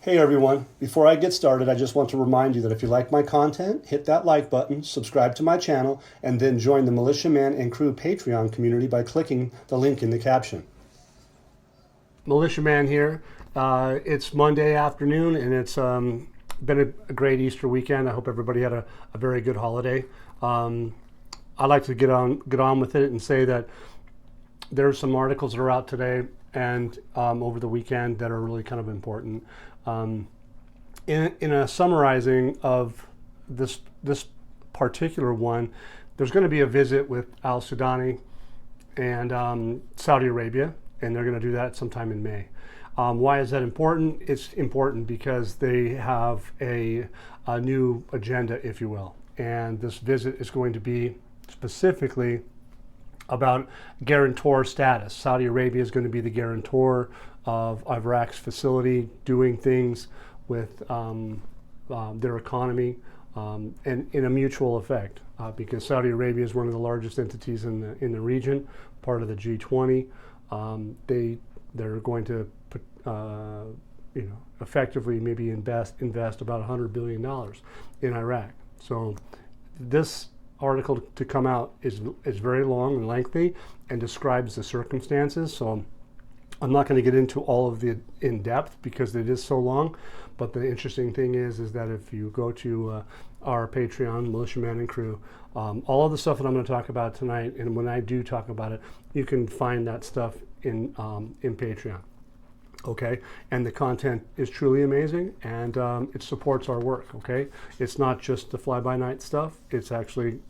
Hey everyone, before I get started, I just want to remind you that if you like my content, hit that like button, subscribe to my channel, and then join the Militiaman and Crew Patreon community by clicking the link in the caption. Militiaman here. It's Monday afternoon and it's been a great Easter weekend. I hope everybody had a very good holiday. I'd like to get on with it and say that there's some articles that are out today and over the weekend that are really kind of important. In a summarizing of this particular one, there's going to be a visit with Al Sudani and Saudi Arabia, and they're going to do that sometime in May. Why is that important? It's important because they have a new agenda, if you will, and this visit is going to be specifically about guarantor status. Saudi Arabia is going to be the guarantor of Iraq's facility, doing things with their economy and in a mutual effect, because Saudi Arabia is one of the largest entities in the region, part of the G20. They're going to put, effectively maybe invest about $100 billion in Iraq. So this article to come out is very long and lengthy and describes the circumstances. So I'm not going to get into all of the in depth because it is so long. But the interesting thing is that if you go to our Patreon, Militiaman and Crew, all of the stuff that I'm going to talk about tonight, and when I do talk about it, you can find that stuff in Patreon. Okay, and the content is truly amazing, and it supports our work. Okay, it's not just the fly-by-night stuff. It's actually,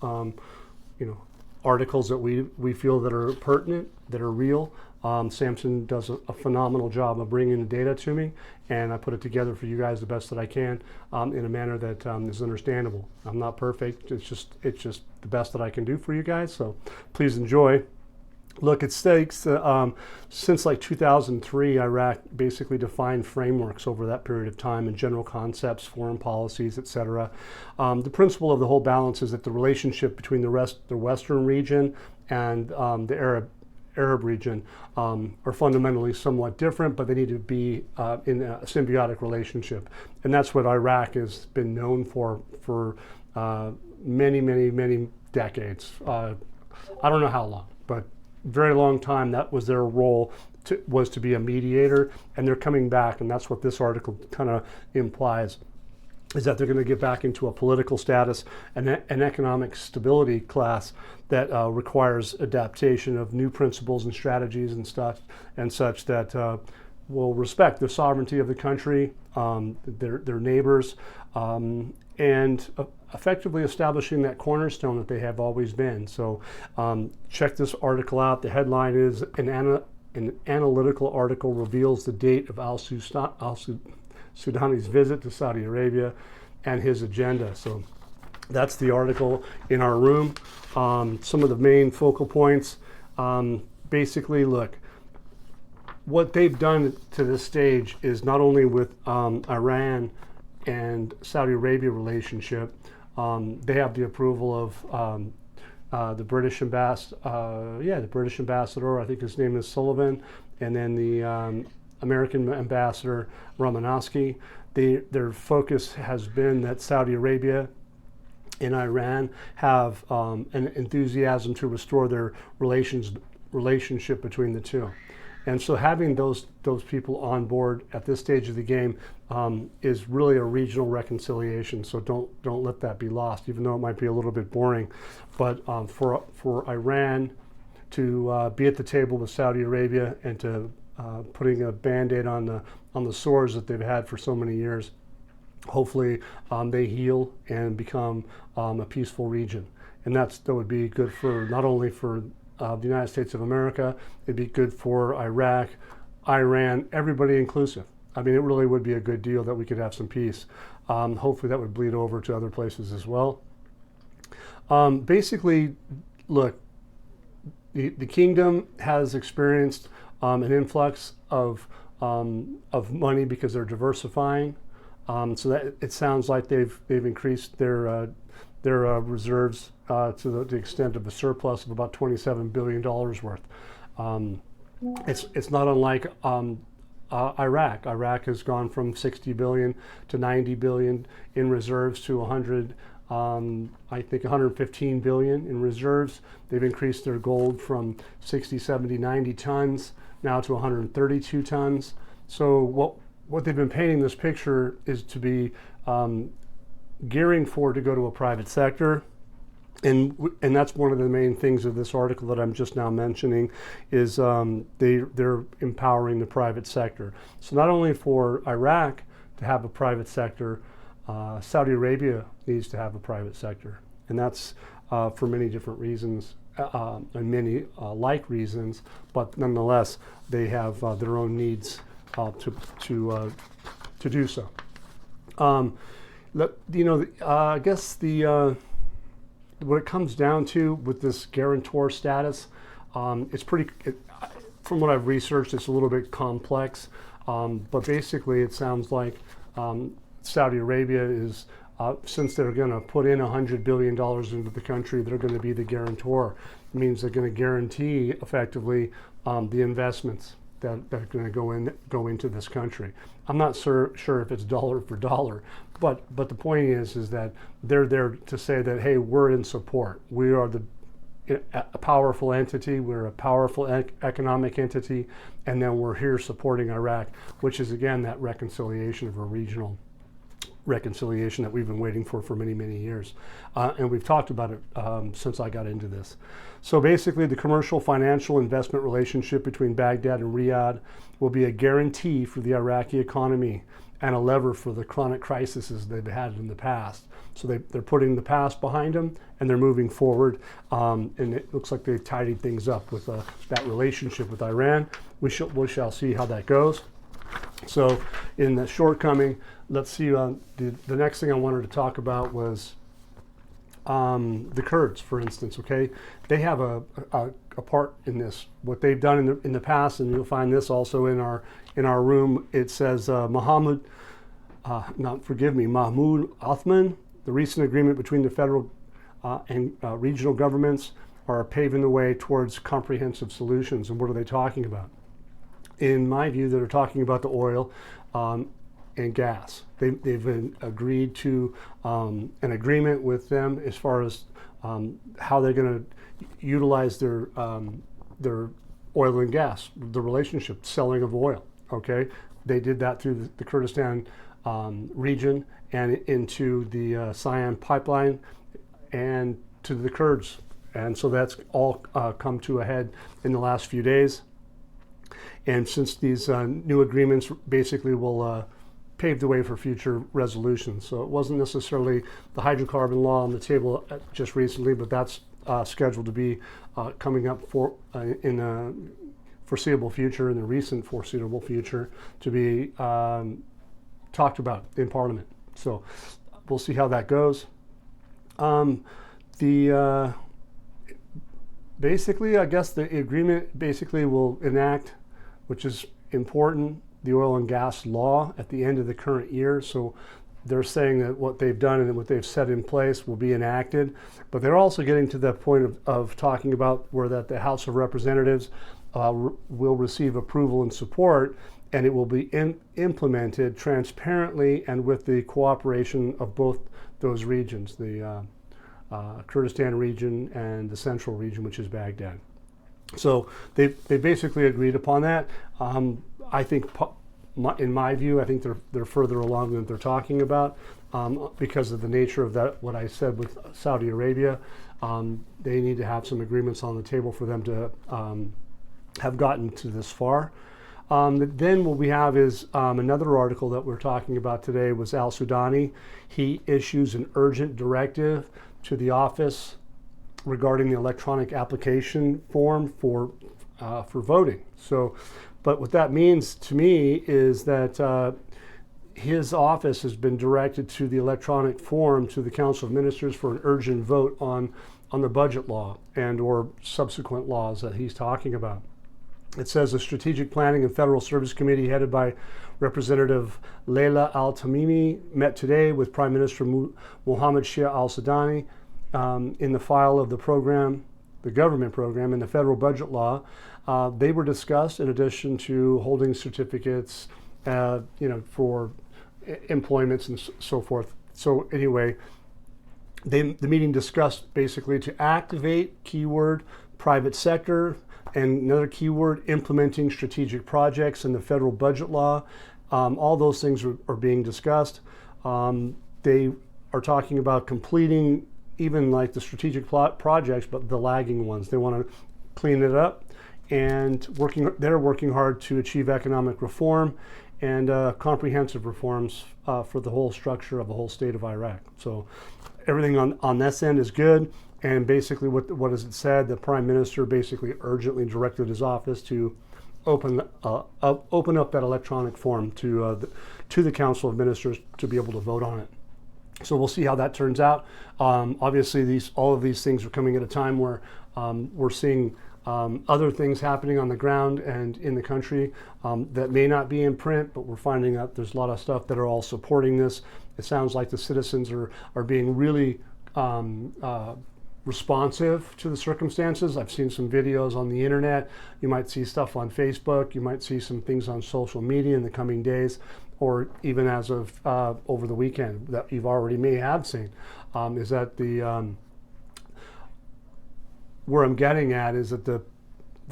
articles that we feel that are pertinent, that are real. Samson does a phenomenal job of bringing the data to me, and I put it together for you guys the best that I can in a manner that is understandable. I'm not perfect. It's just the best that I can do for you guys. So please enjoy. Look, it states since like 2003, Iraq basically defined frameworks over that period of time and general concepts, foreign policies, etc. The principle of the whole balance is that the relationship between the Western region and the Arab region are fundamentally somewhat different, but they need to be in a symbiotic relationship. And that's what Iraq has been known for many, many, many decades. I don't know how long, but very long time. That was their role, was to be a mediator, and they're coming back, and that's what this article kind of implies, is that they're going to get back into a political status and an economic stability class that requires adaptation of new principles and strategies and stuff and such that will respect the sovereignty of the country, their neighbors, and effectively establishing that cornerstone that they have always been. So check this article out. The headline is an analytical article reveals the date of Al Sudani's visit to Saudi Arabia and his agenda. So that's the article in our room. Some of the main focal points. Basically, look, what they've done to this stage is not only with Iran and Saudi Arabia relationship, they have the approval of the British ambassador, I think his name is Sullivan, and then the American ambassador Romanowski. Their focus has been that Saudi Arabia and Iran have an enthusiasm to restore their relationship between the two. And so having those people on board at this stage of the game is really a regional reconciliation. So don't let that be lost, even though it might be a little bit boring. But for Iran to be at the table with Saudi Arabia and to putting a Band-Aid on the sores that they've had for so many years, hopefully they heal and become a peaceful region. And that would be good for not only for the United States of America, it'd be good for Iraq, Iran, everybody inclusive. I mean, it really would be a good deal that we could have some peace. Hopefully that would bleed over to other places as well. Basically, look, the kingdom has experienced an influx of money because they're diversifying. So that it sounds like they've increased their reserves to the extent of a surplus of about $27 billion worth. It's not unlike Iraq. Iraq has gone from 60 billion to 90 billion in reserves to 100, I think 115 billion in reserves. They've increased their gold from 60, 70, 90 tons now to 132 tons. So what they've been painting this picture is to be gearing for to go to a private sector. And that's one of the main things of this article that I'm just now mentioning is they're empowering the private sector. So not only for Iraq to have a private sector, Saudi Arabia needs to have a private sector. And that's for many different reasons and many like reasons, but nonetheless, they have their own needs to do so. I guess what it comes down to with this guarantor status, it's from what I've researched, it's a little bit complex, but basically it sounds like Saudi Arabia is, since they're going to put in $100 billion into the country, they're going to be the guarantor. It means they're going to guarantee effectively the investments that are going to go into this country. I'm not sure if it's dollar for dollar, but the point is that they're there to say that, hey, we're in support. We are a powerful entity. We're a powerful economic entity, and then we're here supporting Iraq, which is again that reconciliation of a regional reconciliation that we've been waiting for many, many years. And we've talked about it since I got into this. So basically the commercial financial investment relationship between Baghdad and Riyadh will be a guarantee for the Iraqi economy and a lever for the chronic crises they've had in the past. So they're putting the past behind them and they're moving forward. And it looks like they've tidied things up with that relationship with Iran. We shall see how that goes. So in the shortcoming, let's see, the next thing I wanted to talk about was the Kurds, for instance, okay? They have a part in this. What they've done in the past, and you'll find this also in our room, it says Mahmoud Othman, the recent agreement between the federal and regional governments are paving the way towards comprehensive solutions. And what are they talking about? In my view, they're talking about the oil and gas. They've agreed to an agreement with them as far as how they're going to utilize their oil and gas, the relationship, selling of oil. Okay, they did that through the Kurdistan region and into the Cyan pipeline and to the Kurds, and so that's all come to a head in the last few days. And since these new agreements basically will pave the way for future resolutions. So it wasn't necessarily the hydrocarbon law on the table just recently, but that's scheduled to be coming up in the foreseeable future, in the recent foreseeable future, to be talked about in Parliament. So we'll see how that goes. Basically, I guess the agreement basically will enact, which is important, the oil and gas law at the end of the current year. So they're saying that what they've done and what they've set in place will be enacted. But they're also getting to the point of talking about where that the House of Representatives will receive approval and support, and it will be implemented transparently and with the cooperation of both those regions, the Kurdistan region and the central region, which is Baghdad. So they basically agreed upon that. I think, in my view, I think they're further along than they're talking about because of the nature of that. What I said with Saudi Arabia, they need to have some agreements on the table for them to have gotten to this far. Then what we have is another article that we're talking about today was Al Sudani. He issues an urgent directive to the office regarding the electronic application form for voting. So, but what that means to me is that his office has been directed to the electronic form to the Council of Ministers for an urgent vote on the budget law and or subsequent laws that he's talking about. It says the Strategic Planning and Federal Service Committee headed by Representative Leila Al-Tamimi met today with Prime Minister Mohammed Shia Al-Sudani in the file of the program, the government program, and the federal budget law. they were discussed in addition to holding certificates, for employments and so forth. So anyway, the meeting discussed basically to activate keyword private sector, and another keyword implementing strategic projects in the federal budget law. All those things are being discussed. They are talking about completing even like the strategic projects, but the lagging ones. They want to clean it up, and they're working hard to achieve economic reform and comprehensive reforms for the whole structure of the whole state of Iraq. So everything on this end is good. And basically what is it said? The Prime Minister basically urgently directed his office to open up that electronic form to the Council of Ministers to be able to vote on it. So we'll see how that turns out. Obviously, all of these things are coming at a time where we're seeing other things happening on the ground and in the country that may not be in print, but we're finding out there's a lot of stuff that are all supporting this. It sounds like the citizens are being really responsive to the circumstances. I've seen some videos on the internet. You might see stuff on Facebook. You might see some things on social media in the coming days, or even as of over the weekend that you've already may have seen. Is that where I'm getting at is that the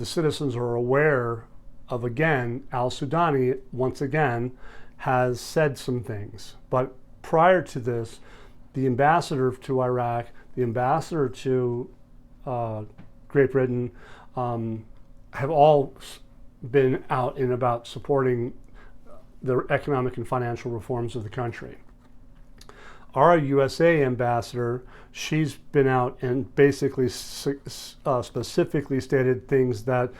citizens are aware of, again, al-Sudani once again has said some things. But prior to this, the ambassador to Iraq, the ambassador to Great Britain have all been out and about supporting the economic and financial reforms of the country. Our USA ambassador, she's been out and basically specifically stated things that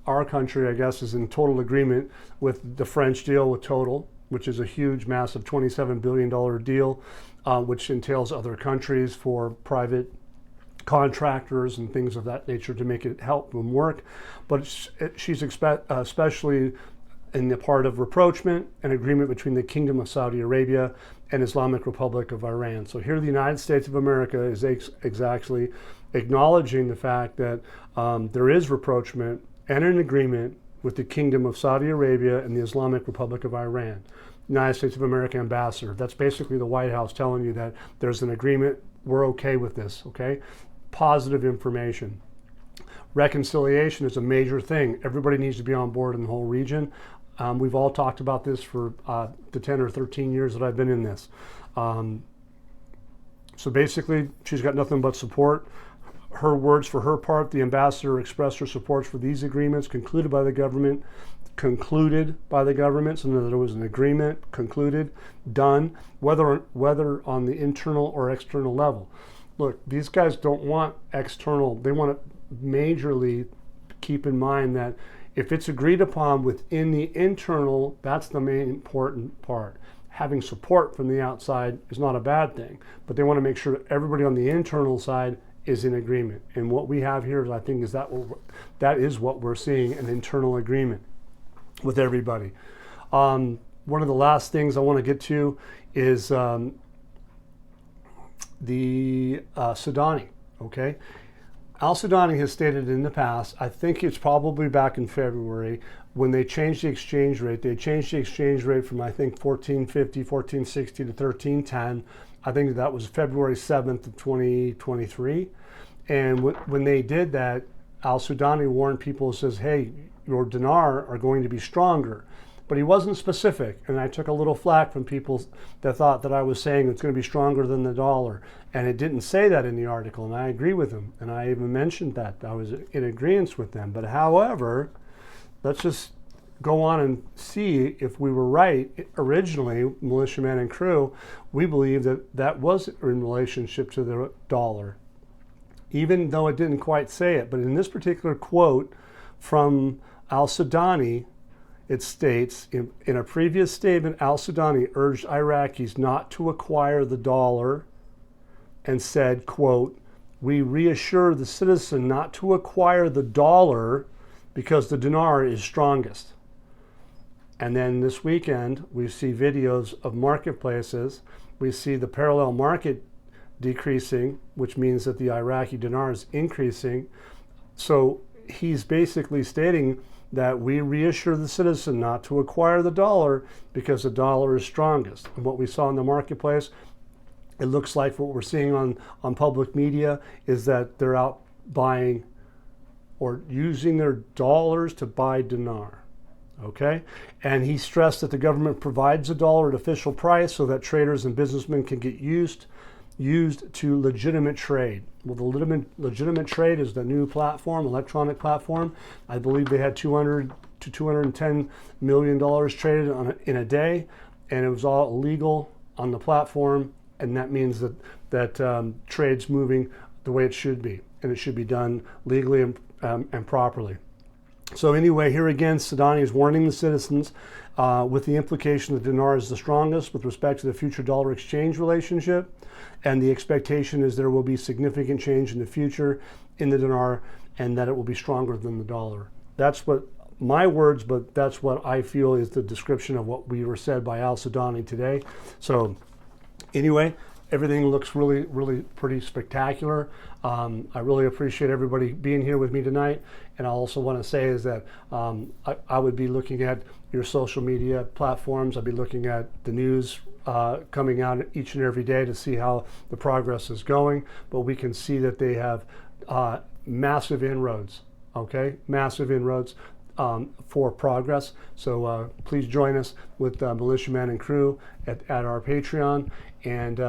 our country, I guess, is in total agreement with the French deal with Total, which is a huge, massive $27 billion deal, which entails other countries for private contractors and things of that nature to make it help them work. But she's especially in the part of rapprochement, an agreement between the Kingdom of Saudi Arabia and Islamic Republic of Iran. So here the United States of America is exactly acknowledging the fact that there is rapprochement and an agreement with the Kingdom of Saudi Arabia and the Islamic Republic of Iran. United States of America ambassador. That's basically the White House telling you that there's an agreement. We're okay with this, okay? Positive information. Reconciliation is a major thing. Everybody needs to be on board in the whole region. We've all talked about this for the 10 or 13 years that I've been in this. So basically, she's got nothing but support. Her words for her part, the ambassador expressed her support for these agreements concluded by the government, so there was an agreement, concluded, done, whether on the internal or external level. Look, these guys don't want external. They want to majorly keep in mind that if it's agreed upon within the internal, that's the main important part. Having support from the outside is not a bad thing, but they want to make sure that everybody on the internal side is in agreement. And what we have here, I think, is that is what we're seeing, an internal agreement with everybody. One of the last things I want to get to is the Sudani, okay? Al-Sudani has stated in the past, I think it's probably back in February, when they changed the exchange rate. They changed the exchange rate from, I think, 14.50, 14.60 to 13.10. I think that was February 7th of 2023. And when they did that, Al-Sudani warned people, says, hey, your dinar are going to be stronger. But he wasn't specific, and I took a little flack from people that thought that I was saying it's going to be stronger than the dollar. And it didn't say that in the article, and I agree with them. And I even mentioned that. I was in agreement with them. But however, let's just go on and see if we were right. Originally, militiaman and crew, we believe that that was in relationship to the dollar, even though it didn't quite say it. But in this particular quote from Al-Sudani, it states, in a previous statement, Al-Sudani urged Iraqis not to acquire the dollar and said, quote, we reassure the citizen not to acquire the dollar because the dinar is strongest. And then this weekend, we see videos of marketplaces. We see the parallel market decreasing, which means that the Iraqi dinar is increasing. So he's basically stating that we reassure the citizen not to acquire the dollar because the dollar is strongest. And what we saw in the marketplace, it looks like what we're seeing on public media is that they're out buying or using their dollars to buy dinar. Okay? And he stressed that the government provides a dollar at official price so that traders and businessmen can get used to legitimate trade. Well, the legitimate trade is the new platform, electronic platform. I believe they had $200 to $210 million traded in a day, and it was all illegal on the platform, and that means that trade's moving the way it should be, and it should be done legally and properly. So anyway, here again, Sudani is warning the citizens with the implication that dinar is the strongest with respect to the future dollar exchange relationship, and the expectation is there will be significant change in the future in the dinar and that it will be stronger than the dollar. That's what my words, but that's what I feel is the description of what we were said by Al Sudani today. So anyway, everything looks really, really pretty spectacular. I really appreciate everybody being here with me tonight. And I also want to say is that I would be looking at your social media platforms. I'd be looking at the news coming out each and every day to see how the progress is going. But we can see that they have massive inroads, okay? Massive inroads for progress. So please join us with Militiaman and Crew at our Patreon. And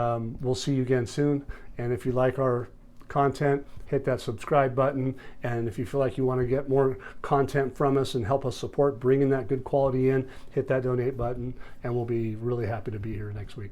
we'll see you again soon. And if you like our content, hit that subscribe button. And if you feel like you want to get more content from us and help us support bringing that good quality in, hit that donate button. And we'll be really happy to be here next week.